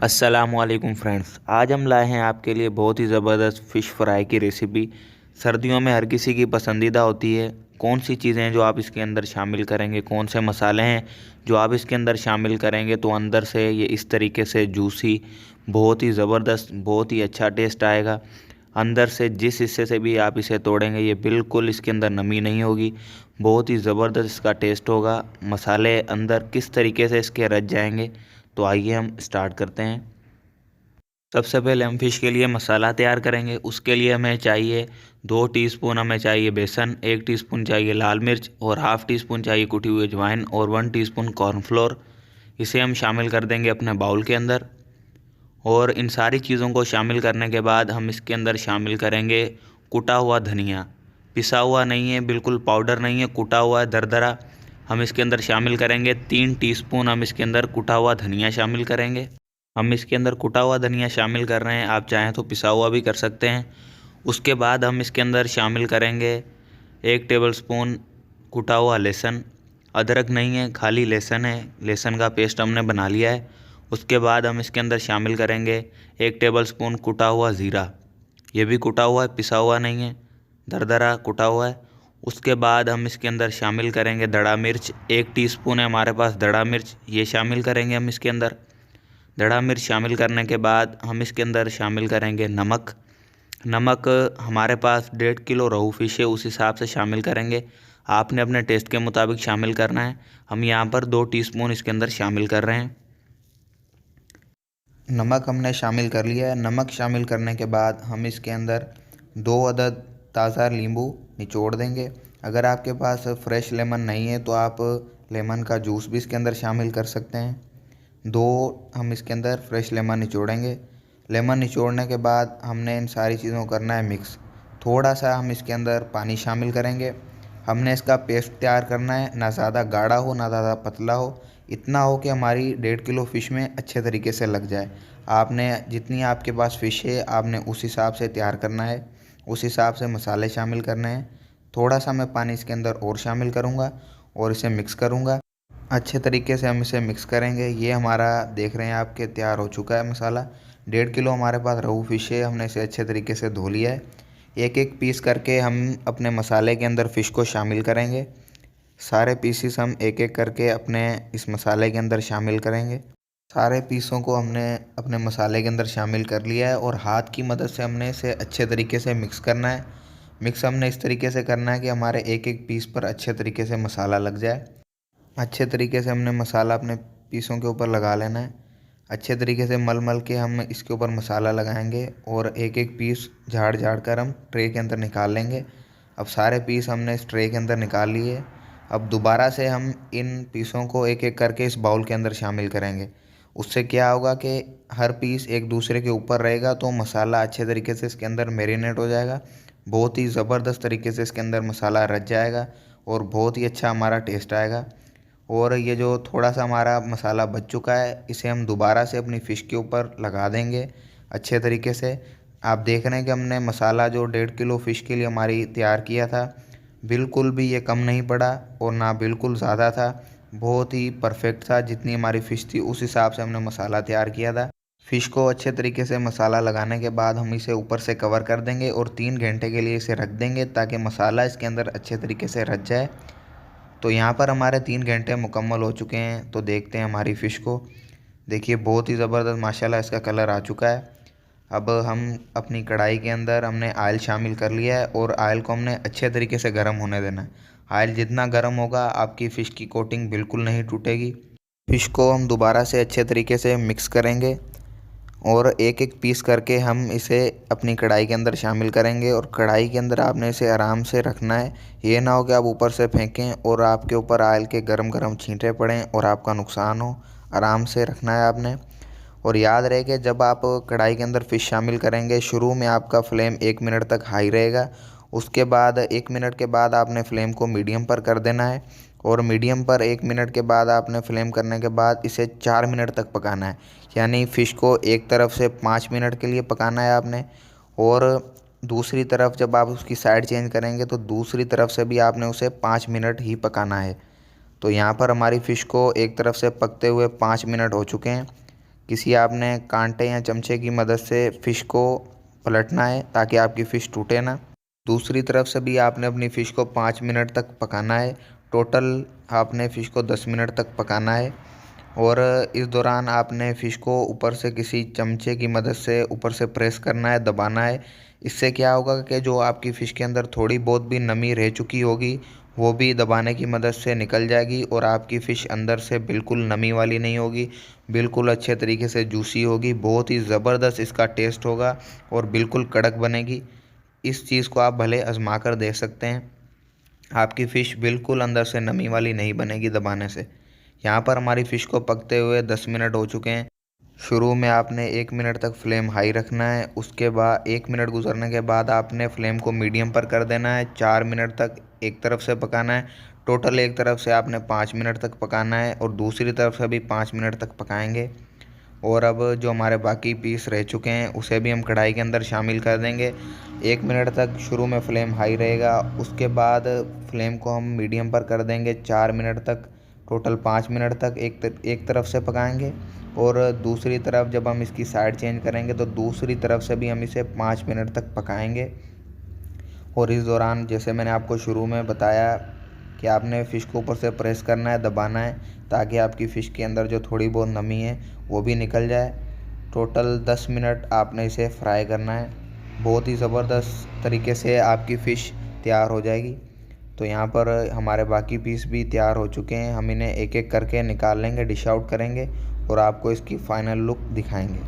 अस्सलामुअलैकुम फ्रेंड्स, आज हम लाए हैं आपके लिए बहुत ही ज़बरदस्त फ़िश फ्राई की रेसिपी। सर्दियों में हर किसी की पसंदीदा होती है। कौन सी चीज़ें हैं जो आप इसके अंदर शामिल करेंगे, कौन से मसाले हैं जो आप इसके अंदर शामिल करेंगे तो अंदर से ये इस तरीके से जूसी, बहुत ही ज़बरदस्त, बहुत ही अच्छा टेस्ट आएगा। अंदर से जिस हिस्से से भी आप इसे तोड़ेंगे ये बिल्कुल इसके अंदर नमी नहीं होगी। बहुत ही ज़बरदस्त इसका टेस्ट होगा। मसाले अंदर किस तरीके से इसके रच जाएंगे, तो आइए हम स्टार्ट करते हैं। सबसे पहले हम फ़िश के लिए मसाला तैयार करेंगे। उसके लिए हमें चाहिए 2 टीस्पून हमें चाहिए बेसन, 1 टीस्पून चाहिए लाल मिर्च और हाफ़ टी स्पून चाहिए कुटी हुई अजवाइन और 1 टीस्पून कॉर्नफ्लोर। इसे हम शामिल कर देंगे अपने बाउल के अंदर। और इन सारी चीज़ों को शामिल करने के बाद हम इसके अंदर शामिल करेंगे कुटा हुआ धनिया। पिसा हुआ नहीं है, बिल्कुल पाउडर नहीं है, कुटा हुआ है, दरदरा। हम इसके अंदर शामिल करेंगे 3 टीस्पून हम इसके अंदर कुटा हुआ धनिया शामिल करेंगे। हम इसके अंदर कुटा हुआ धनिया शामिल कर रहे हैं, आप चाहें तो पिसा हुआ भी कर सकते हैं। उसके बाद हम इसके अंदर शामिल करेंगे 1 टेबल स्पून कुटा हुआ लहसुन। अदरक नहीं है, खाली लहसुन है, लहसुन का पेस्ट हमने बना लिया है। उसके बाद हम इसके अंदर शामिल करेंगे 1 टेबल स्पून कुटा हुआ ज़ीरा। ये भी कुटा हुआ है, पिसा हुआ नहीं है, दरदरा कुटा हुआ है। उसके बाद हम इसके अंदर शामिल करेंगे दड़ा मिर्च। 1 टीस्पून है हमारे पास दड़ा मिर्च, ये शामिल करेंगे हम इसके अंदर। दड़ा मिर्च शामिल करने के बाद हम इसके अंदर शामिल करेंगे नमक। नमक हमारे पास 1.5 किलो रोहू फिश है, उस हिसाब से शामिल करेंगे। आपने अपने टेस्ट के मुताबिक शामिल करना है। हम यहाँ पर 2 टीस्पून इसके अंदर शामिल कर रहे हैं। नमक हमने शामिल कर लिया है। नमक शामिल करने के बाद हम इसके अंदर 2 अदद ताज़ा नींबू निचोड़ देंगे। अगर आपके पास फ्रेश लेमन नहीं है तो आप लेमन का जूस भी इसके अंदर शामिल कर सकते हैं। 2 हम इसके अंदर फ्रेश लेमन निचोड़ेंगे। लेमन निचोड़ने के बाद हमने इन सारी चीज़ों को करना है मिक्स। थोड़ा सा हम इसके अंदर पानी शामिल करेंगे। हमने इसका पेस्ट तैयार करना है, ना ज़्यादा गाढ़ा हो ना ज़्यादा पतला हो, इतना हो कि हमारी 1.5 किलो फ़िश में अच्छे तरीके से लग जाए। आपने जितनी आपके पास फ़िश है आपने उस हिसाब से तैयार करना है, उस हिसाब से मसाले शामिल करने हैं। थोड़ा सा मैं पानी इसके अंदर और शामिल करूँगा और इसे मिक्स करूँगा। अच्छे तरीके से हम इसे मिक्स करेंगे। ये हमारा देख रहे हैं आपके तैयार हो चुका है मसाला। 1.5 किलो हमारे पास रोहू फिश है, हमने इसे अच्छे तरीके से धो लिया है। एक एक पीस करके हम अपने मसाले के अंदर फ़िश को शामिल करेंगे। सारे पीसीस हम एक एक करके अपने इस मसाले के अंदर शामिल करेंगे। सारे पीसों को हमने अपने मसाले के अंदर शामिल कर लिया है और हाथ की मदद से हमने इसे अच्छे तरीके से मिक्स करना है। मिक्स हमने इस तरीके से करना है कि हमारे एक एक पीस पर अच्छे तरीके से मसाला लग जाए। अच्छे तरीके से हमने मसाला अपने पीसों के ऊपर लगा लेना है। अच्छे तरीके से मल मल के हम इसके ऊपर मसाला लगाएंगे और एक एक पीस झाड़ झाड़ कर हम ट्रे के अंदर निकाल लेंगे। अब सारे पीस हमने इस ट्रे के अंदर निकाल लिए। अब दोबारा से हम इन पीसों को एक एक करके इस बाउल के अंदर शामिल करेंगे। उससे क्या होगा कि हर पीस एक दूसरे के ऊपर रहेगा तो मसाला अच्छे तरीके से इसके अंदर मैरिनेट हो जाएगा। बहुत ही ज़बरदस्त तरीके से इसके अंदर मसाला रच जाएगा और बहुत ही अच्छा हमारा टेस्ट आएगा। और ये जो थोड़ा सा हमारा मसाला बच चुका है इसे हम दोबारा से अपनी फ़िश के ऊपर लगा देंगे अच्छे तरीके से। आप देख रहे हैं कि हमने मसाला जो 1.5 किलो फ़िश के लिए हमारी तैयार किया था, बिल्कुल भी ये कम नहीं पड़ा और ना बिल्कुल ज़्यादा था। बहुत ही परफेक्ट था, जितनी हमारी फ़िश थी उस हिसाब से हमने मसाला तैयार किया था। फ़िश को अच्छे तरीके से मसाला लगाने के बाद हम इसे ऊपर से कवर कर देंगे और 3 घंटे के लिए इसे रख देंगे ताकि मसाला इसके अंदर अच्छे तरीके से रच जाए। तो यहाँ पर हमारे 3 घंटे मुकम्मल हो चुके हैं। तो देखते हैं हमारी फ़िश को। देखिए बहुत ही ज़बरदस्त माशाल्लाह इसका कलर आ चुका है। अब हम अपनी कढ़ाई के अंदर हमने आयल शामिल कर लिया है और आयल को हमने अच्छे तरीके से गर्म होने देना है। आयल जितना गर्म होगा आपकी फ़िश की कोटिंग बिल्कुल नहीं टूटेगी। फ़िश को हम दोबारा से अच्छे तरीके से मिक्स करेंगे और एक एक पीस करके हम इसे अपनी कढ़ाई के अंदर शामिल करेंगे और कढ़ाई के अंदर आपने इसे आराम से रखना है। ये ना हो कि आप ऊपर से फेंकें और आपके ऊपर आयल के गरम गरम छींटे पड़ें और आपका नुकसान हो। आराम से रखना है आपने। और याद रहे कि जब आप कढ़ाई के अंदर फ़िश शामिल करेंगे शुरू में आपका फ्लेम 1 मिनट तक हाई रहेगा। उसके बाद 1 मिनट के बाद आपने फ्लेम को मीडियम पर कर देना है और मीडियम पर 1 मिनट के बाद आपने फ्लेम करने के बाद इसे 4 मिनट तक पकाना है। यानी फ़िश को एक तरफ से 5 मिनट के लिए पकाना है आपने और दूसरी तरफ जब आप उसकी साइड चेंज करेंगे तो दूसरी तरफ से भी आपने उसे 5 मिनट ही पकाना है। तो यहाँ पर हमारी फ़िश को एक तरफ से पकते हुए 5 मिनट हो चुके हैं। किसी आपने कांटे या चमचे की मदद से फ़िश को पलटना है ताकि आपकी फ़िश टूटे ना। दूसरी तरफ से भी आपने अपनी फ़िश को 5 मिनट तक पकाना है। टोटल आपने फ़िश को 10 मिनट तक पकाना है और इस दौरान आपने फ़िश को ऊपर से किसी चमचे की मदद से ऊपर से प्रेस करना है, दबाना है। इससे क्या होगा कि जो आपकी फ़िश के अंदर थोड़ी बहुत भी नमी रह चुकी होगी वो भी दबाने की मदद से निकल जाएगी और आपकी फ़िश अंदर से बिल्कुल नमी वाली नहीं होगी, बिल्कुल अच्छे तरीके से जूसी होगी। बहुत ही ज़बरदस्त इसका टेस्ट होगा और बिल्कुल कड़क बनेगी। इस चीज़ को आप भले आजमा कर देख सकते हैं। आपकी फ़िश बिल्कुल अंदर से नमी वाली नहीं बनेगी दबाने से। यहाँ पर हमारी फ़िश को पकते हुए 10 मिनट हो चुके हैं। शुरू में आपने 1 मिनट तक फ्लेम हाई रखना है। उसके बाद 1 मिनट गुजरने के बाद आपने फ्लेम को मीडियम पर कर देना है। 4 मिनट तक एक तरफ से पकाना है। टोटल एक तरफ से आपने 5 मिनट तक पकाना है और दूसरी तरफ से भी 5 मिनट तक पकाएंगे। और अब जो हमारे बाकी पीस रह चुके हैं उसे भी हम कढ़ाई के अंदर शामिल कर देंगे। 1 मिनट तक शुरू में फ्लेम हाई रहेगा, उसके बाद फ्लेम को हम मीडियम पर कर देंगे। 4 मिनट तक, टोटल 5 मिनट तक एक तरफ से पकाएंगे और दूसरी तरफ जब हम इसकी साइड चेंज करेंगे तो दूसरी तरफ से भी हम इसे 5 मिनट तक पकाएंगे। और इस दौरान जैसे मैंने आपको शुरू में बताया कि आपने फ़िश को ऊपर से प्रेस करना है, दबाना है ताकि आपकी फ़िश के अंदर जो थोड़ी बहुत नमी है वो भी निकल जाए। टोटल 10 मिनट आपने इसे फ्राई करना है। बहुत ही ज़बरदस्त तरीके से आपकी फ़िश तैयार हो जाएगी। तो यहाँ पर हमारे बाकी पीस भी तैयार हो चुके हैं। हम इन्हें एक एक करके निकाल लेंगे, डिश आउट करेंगे और आपको इसकी फ़ाइनल लुक दिखाएंगे।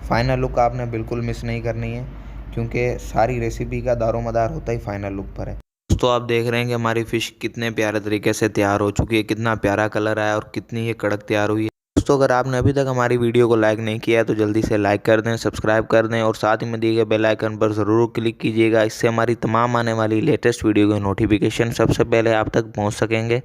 फ़ाइनल लुक आपने बिल्कुल मिस नहीं करनी है क्योंकि सारी रेसिपी का दारोमदार होता ही फ़ाइनल लुक पर है। दोस्तों आप देख रहे हैं कि हमारी फ़िश कितने प्यारे तरीके से तैयार हो चुकी है, कितना प्यारा कलर आया और कितनी ये कड़क तैयार हुई है। दोस्तों अगर आपने अभी तक हमारी वीडियो को लाइक नहीं किया है तो जल्दी से लाइक कर दें, सब्सक्राइब कर दें और साथ ही में दिए गए बेल आइकन पर ज़रूर क्लिक कीजिएगा। इससे हमारी तमाम आने वाली लेटेस्ट वीडियो के नोटिफिकेशन सबसे पहले आप तक पहुँच सकेंगे।